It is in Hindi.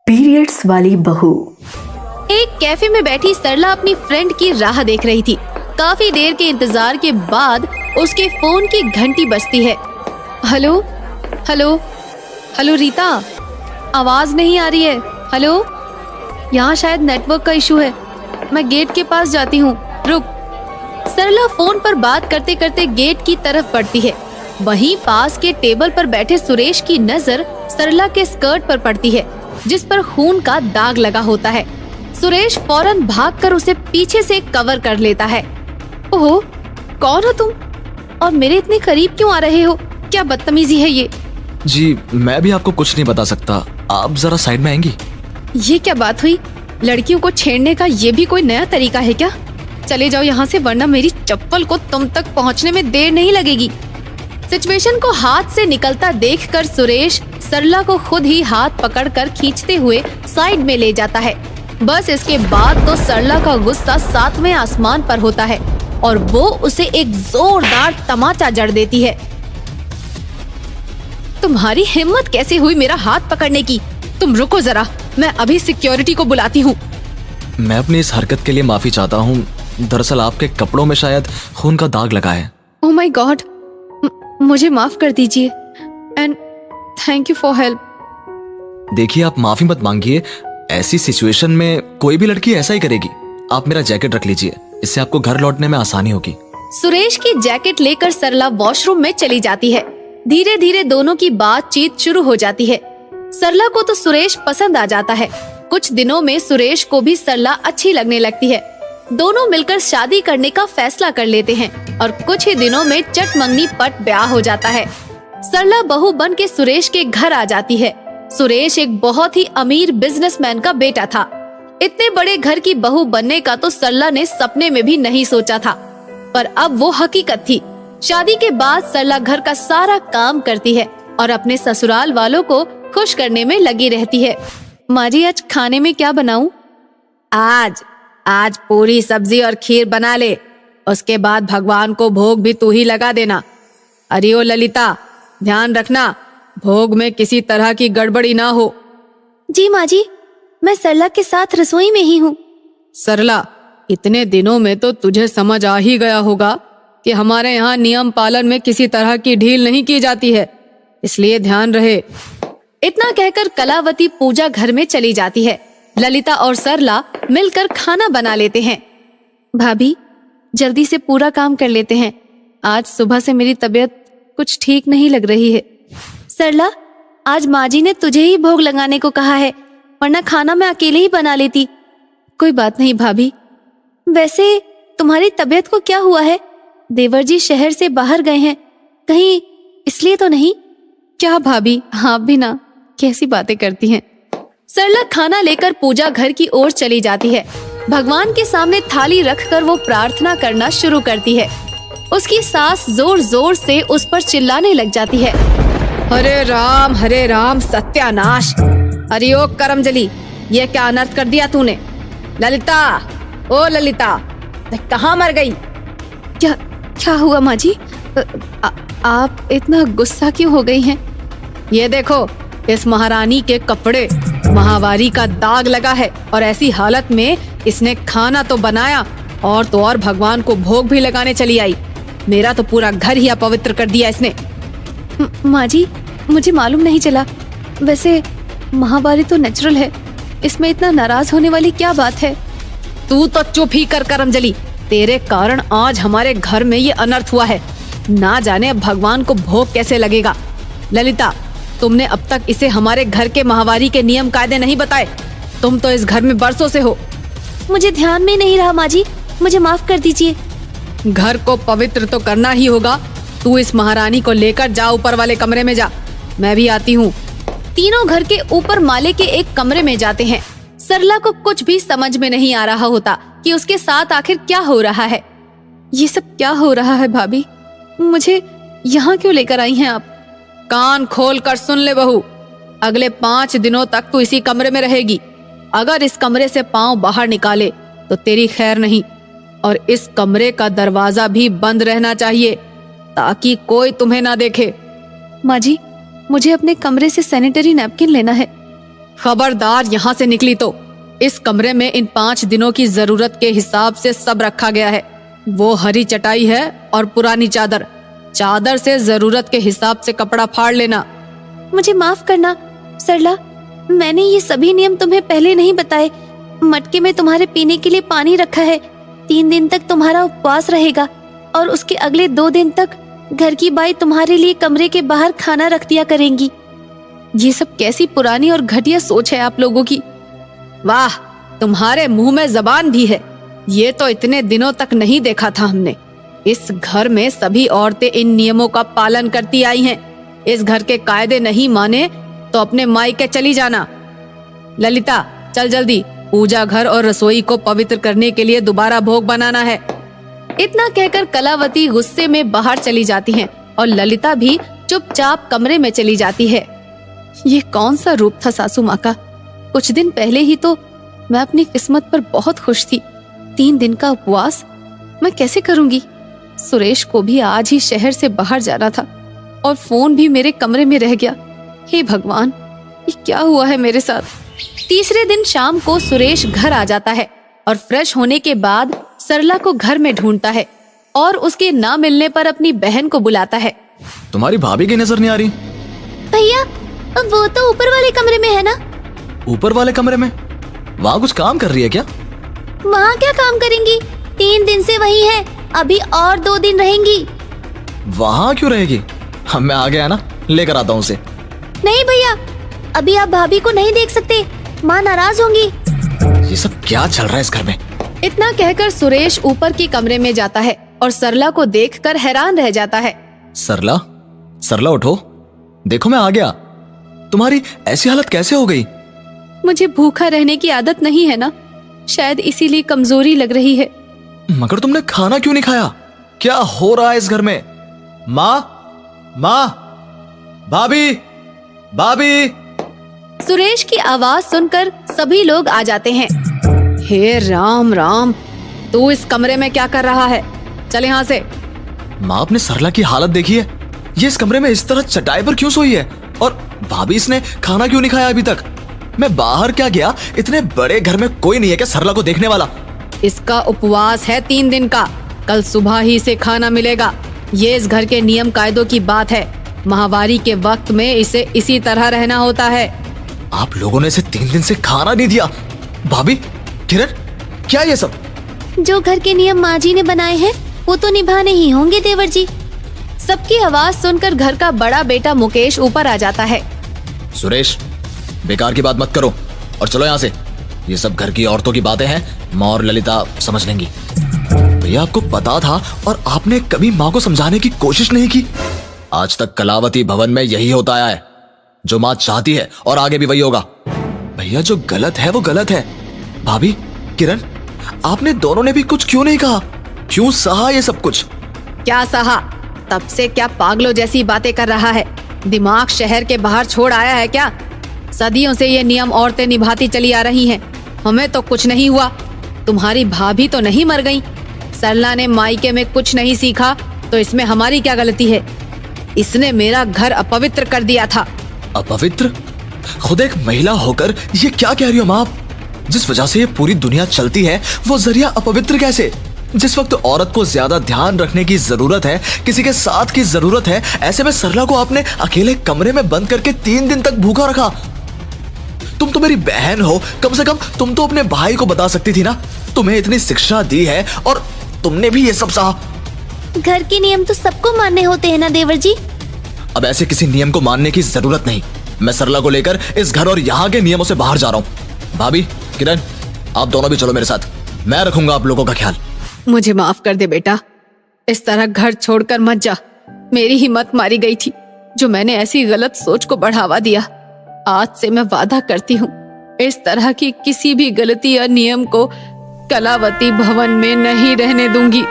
पीरियड्स वाली बहू। एक कैफे में बैठी सरला अपनी फ्रेंड की राह देख रही थी। काफी देर के इंतजार के बाद उसके फोन की घंटी बजती है। हेलो हेलो हेलो रीता, आवाज नहीं आ रही है। हेलो, यहाँ शायद नेटवर्क का इशू है, मैं गेट के पास जाती हूँ, रुक। सरला फोन पर बात करते करते गेट की तरफ बढ़ती है। वहीं पास के टेबल पर बैठे सुरेश की नजर सरला के स्कर्ट पर पड़ती है, जिस पर खून का दाग लगा होता है। सुरेश फौरन भागकर उसे पीछे से कवर कर लेता है। ओहो, कौन हो तुम और मेरे इतने करीब क्यों आ रहे हो? क्या बदतमीजी है ये? जी, मैं भी आपको कुछ नहीं बता सकता, आप जरा साइड में आएंगी? ये क्या बात हुई? लड़कियों को छेड़ने का ये भी कोई नया तरीका है क्या? चले जाओ यहाँ से, वरना मेरी चप्पल को तुम तक पहुँचने में देर नहीं लगेगी। सिचुएशन को हाथ से निकलता देखकर सुरेश सरला को खुद ही हाथ पकड़कर खींचते हुए साइड में ले जाता है। बस इसके बाद तो सरला का गुस्सा 7वें आसमान पर होता है और वो उसे एक जोरदार तमाचा जड़ देती है। तुम्हारी हिम्मत कैसे हुई मेरा हाथ पकड़ने की? तुम रुको जरा, मैं अभी सिक्योरिटी को बुलाती हूँ। मैं अपनी इस हरकत के लिए माफी चाहता हूँ। दरअसल आपके कपड़ों में शायद खून का दाग लगा है। ओह माय गॉड, मुझे माफ कर दीजिए and thank you for help. देखिए, आप माफी मत मांगिए, ऐसी सिचुएशन में कोई भी लड़की ऐसा ही करेगी। आप मेरा जैकेट रख लीजिए, इससे आपको घर लौटने में आसानी होगी। सुरेश की जैकेट लेकर सरला वॉशरूम में चली जाती है। धीरे धीरे दोनों की बातचीत शुरू हो जाती है। सरला को तो सुरेश पसंद आ जाता है। कुछ दिनों में सुरेश को भी सरला अच्छी लगने लगती है। दोनों मिलकर शादी करने का फैसला कर लेते हैं और कुछ ही दिनों में चटमंगनी पट ब्याह हो जाता है। सरला बहू बन के सुरेश के घर आ जाती है। सुरेश एक बहुत ही अमीर बिजनेसमैन का बेटा था। इतने बड़े घर की बहू बनने का तो सरला ने सपने में भी नहीं सोचा था, पर अब वो हकीकत थी। शादी के बाद सरला घर का सारा काम करती है और अपने ससुराल वालों को खुश करने में लगी रहती है। माँ जी, आज खाने में क्या बनाऊं? आज पूरी सब्जी और खीर बना ले, उसके बाद भगवान को भोग भी तू ही लगा देना। अरे ओ ललिता, ध्यान रखना भोग में किसी तरह की गड़बड़ी ना हो। जी माँ जी, मैं सरला के साथ रसोई में ही हूँ। सरला, इतने दिनों में तो तुझे समझ आ ही गया होगा कि हमारे यहाँ नियम पालन में किसी तरह की ढील नहीं की जाती है, इसलिए ध्यान रहे। इतना कहकर कलावती पूजा घर में चली जाती है। ललिता और सरला मिलकर खाना बना लेते हैं। भाभी, जल्दी से पूरा काम कर लेते हैं, आज सुबह से मेरी तबीयत कुछ ठीक नहीं लग रही है। सरला, आज माँ जी ने तुझे ही भोग लगाने को कहा है, वरना खाना मैं अकेले ही बना लेती। कोई बात नहीं भाभी। वैसे तुम्हारी तबीयत को क्या हुआ है? देवर जी शहर से बाहर गए हैं, कहीं इसलिए तो नहीं? क्या भाभी, आप भी ना कैसी बातें करती हैं। सरला खाना लेकर पूजा घर की ओर चली जाती है। भगवान के सामने थाली रखकर वो प्रार्थना करना शुरू करती है। उसकी सास जोर जोर से उस पर चिल्लाने लग जाती है। हरे राम सत्यानाश, अरे ओ करमजली, ये क्या अनर्थ कर दिया तूने? ललिता, ओ ललिता, कहाँ मर गई? क्या हुआ माँ जी? आप इतना गुस्सा क्यों हो गई हैं? ये देखो, इस महारानी के कपड़े महावारी का दाग लगा है और ऐसी हालत में इसने खाना तो बनाया और तो और भगवान को भोग भी लगाने चली आई। मेरा तो पूरा घर ही अपवित्र कर दिया इसने। माँ जी, मुझे मालूम नहीं चला। वैसे महावारी तो नेचुरल है, इसमें इतना नाराज होने वाली क्या बात है? तू तो चुप ही कर करमजली, तेरे कारण आज हमारे घर में ये अनर्थ हुआ है। ना जाने अब भगवान को भोग कैसे लगेगा। ललिता, तुमने अब तक इसे हमारे घर के माहवारी के नियम कायदे नहीं बताए। तुम तो इस घर में बरसों से हो। मुझे ध्यान में नहीं रहा माँ जी, मुझे माफ कर दीजिए। घर को पवित्र तो करना ही होगा। तू इस महारानी को लेकर जा, ऊपर वाले कमरे में जा, मैं भी आती हूँ। तीनों घर के ऊपर माले के एक कमरे में जाते हैं। सरला को कुछ भी समझ में नहीं आ रहा होता कि उसके साथ आखिर क्या हो रहा है। ये सब क्या हो रहा है भाभी? मुझे यहाँ क्यों लेकर आई हैं आप? कान खोल कर सुन ले बहू, अगले 5 दिनों तक तू इसी कमरे में रहेगी। अगर इस कमरे से पांव बाहर निकाले तो तेरी खैर नहीं, और इस कमरे का दरवाजा भी बंद रहना चाहिए ताकि कोई तुम्हें ना देखे। माँ जी, मुझे अपने कमरे से सैनिटरी नैपकिन लेना है। खबरदार यहाँ से निकली तो। इस कमरे में इन 5 दिनों की जरूरत के हिसाब से सब रखा गया है। वो हरी चटाई है और पुरानी चादर। चादर से जरूरत के हिसाब से कपड़ा फाड़ लेना। मुझे माफ करना सरला, मैंने ये सभी नियम तुम्हें पहले नहीं बताए। मटके में तुम्हारे पीने के लिए पानी रखा है। 3 दिन तक तुम्हारा उपवास रहेगा और उसके अगले 2 दिन तक घर की बाई तुम्हारे लिए कमरे के बाहर खाना रख दिया करेंगी। ये सब कैसी पुरानी और घटिया सोच है आप लोगों की। वाह, तुम्हारे मुंह में जबान भी है। ये तो इतने दिनों तक नहीं देखा था हमने। इस घर में सभी औरतें इन नियमों का पालन करती आई हैं। इस घर के कायदे नहीं माने तो अपने मायके चली जाना। ललिता, चल जल्दी, पूजा घर और रसोई को पवित्र करने के लिए दोबारा भोग बनाना है। इतना कहकर कलावती गुस्से में बाहर चली जाती हैं और ललिता भी चुपचाप कमरे में चली जाती है। ये कौन सा रूप था सासू माँ का। कुछ दिन पहले ही तो मैं अपनी किस्मत पर बहुत खुश थी। 3 दिन का उपवास मैं कैसे करूंगी। सुरेश को भी आज ही शहर से बाहर जाना था और फोन भी मेरे कमरे में रह गया। हे भगवान, ये क्या हुआ है मेरे साथ। तीसरे दिन शाम को सुरेश घर आ जाता है और फ्रेश होने के बाद सरला को घर में ढूंढता है और उसके ना मिलने पर अपनी बहन को बुलाता है। तुम्हारी भाभी की नजर नहीं आ रही। भैया, वो तो ऊपर वाले कमरे में है ना। ऊपर वाले कमरे में? वहाँ कुछ काम कर रही है क्या? वहाँ क्या काम करेंगी? 3 दिन से वही है, अभी और 2 दिन रहेंगी। वहाँ क्यों रहेगी? मैं आ गया ना, लेकर आता हूँ उसे। नहीं भैया, अभी आप भाभी को नहीं देख सकते, माँ नाराज होंगी। ये सब क्या चल रहा है इस घर में? इतना कहकर सुरेश ऊपर के कमरे में जाता है और सरला को देखकर हैरान रह जाता है। सरला, सरला उठो, देखो मैं आ गया। तुम्हारी ऐसी हालत कैसे हो गई? मुझे भूखा रहने की आदत नहीं है ना, शायद इसीलिए कमजोरी लग रही है। मगर तुमने खाना क्यों नहीं खाया? क्या हो रहा है इस घर में? माँ, माँ, भाभी, भाभी। सुरेश की आवाज सुनकर सभी लोग आ जाते हैं। हे राम राम, तू इस कमरे में क्या कर रहा है? चल यहाँ से। माँ, आपने सरला की हालत देखी है? ये इस कमरे में इस तरह चटाई पर क्यों सोई है? और भाभी, इसने खाना क्यों नहीं खाया अभी तक? मैं बाहर क्या गया, इतने बड़े घर में कोई नहीं है क्या सरला को देखने वाला? इसका उपवास है 3 दिन का, कल सुबह ही से खाना मिलेगा। ये इस घर के नियम कायदों की बात है। माहवारी के वक्त में इसे इसी तरह रहना होता है। आप लोगों ने इसे 3 दिन से खाना नहीं दिया। भाभी, किरण, क्या ये सब? जो घर के नियम माँ जी ने बनाए हैं वो तो निभाने ही होंगे देवर जी। सबकी आवाज सुनकर घर का बड़ा बेटा मुकेश ऊपर आ जाता है। सुरेश, बेकार की बात मत करो और चलो यहाँ से। ये सब घर की औरतों की बातें हैं, माँ और ललिता समझ लेंगी। भैया, आपको पता था और आपने कभी माँ को समझाने की कोशिश नहीं की। आज तक कलावती भवन में यही होता आया है। जो माँ चाहती है और आगे भी वही होगा। भैया, जो गलत है वो गलत है। भाभी, किरण, आपने दोनों ने भी कुछ क्यों नहीं कहा? क्यों सहा ये सब कुछ? क्या सहा? तब से क्या पागलों जैसी बातें कर रहा है? दिमाग शहर के बाहर छोड़ आया है क्या? सदियों से ये नियम औरतें निभाती चली आ रही हैं। हमें तो कुछ नहीं हुआ। तुम्हारी भाभी तो नहीं मर गई। सरला ने मायके में कुछ नहीं सीखा तो इसमें हमारी क्या गलती है? इसने मेरा घर अपवित्र कर दिया था। अपवित्र? खुद एक महिला होकर ये क्या कह रही हो माँ आप? जिस वजह से ये पूरी दुनिया चलती है वो जरिया अपवित्र कैसे? जिस वक्त औरत को ज्यादा ध्यान रखने की जरूरत है, किसी के साथ की जरूरत है, ऐसे में सरला को आपने अकेले कमरे में बंद करके 3 दिन तक भूखा रखा। तुम तो मेरी बहन हो, कम से कम तुम तो अपने भाई को बता सकती थी ना। तुम्हें इतनी शिक्षा दी है और तुमने भी ये सब सहा। घर के नियम तो सबको मानने होते हैं ना देवर जी। अब ऐसे किसी नियम को मानने की जरूरत नहीं। मैं सरला को लेकर इस घर और यहाँ के नियमों से बाहर जा रहा हूँ। भाभी, किरण, आप दोनों भी चलो मेरे साथ। मैं रखूंगा आप लोगों का ख्याल। मुझे माफ कर दे बेटा, इस तरह घर छोड़कर मत जा। मेरी हिम्मत मारी गई थी जो मैंने ऐसी गलत सोच को बढ़ावा दिया। आज से मैं वादा करती हूँ इस तरह की किसी भी गलती या नियम को कलावती भवन में नहीं रहने दूंगी।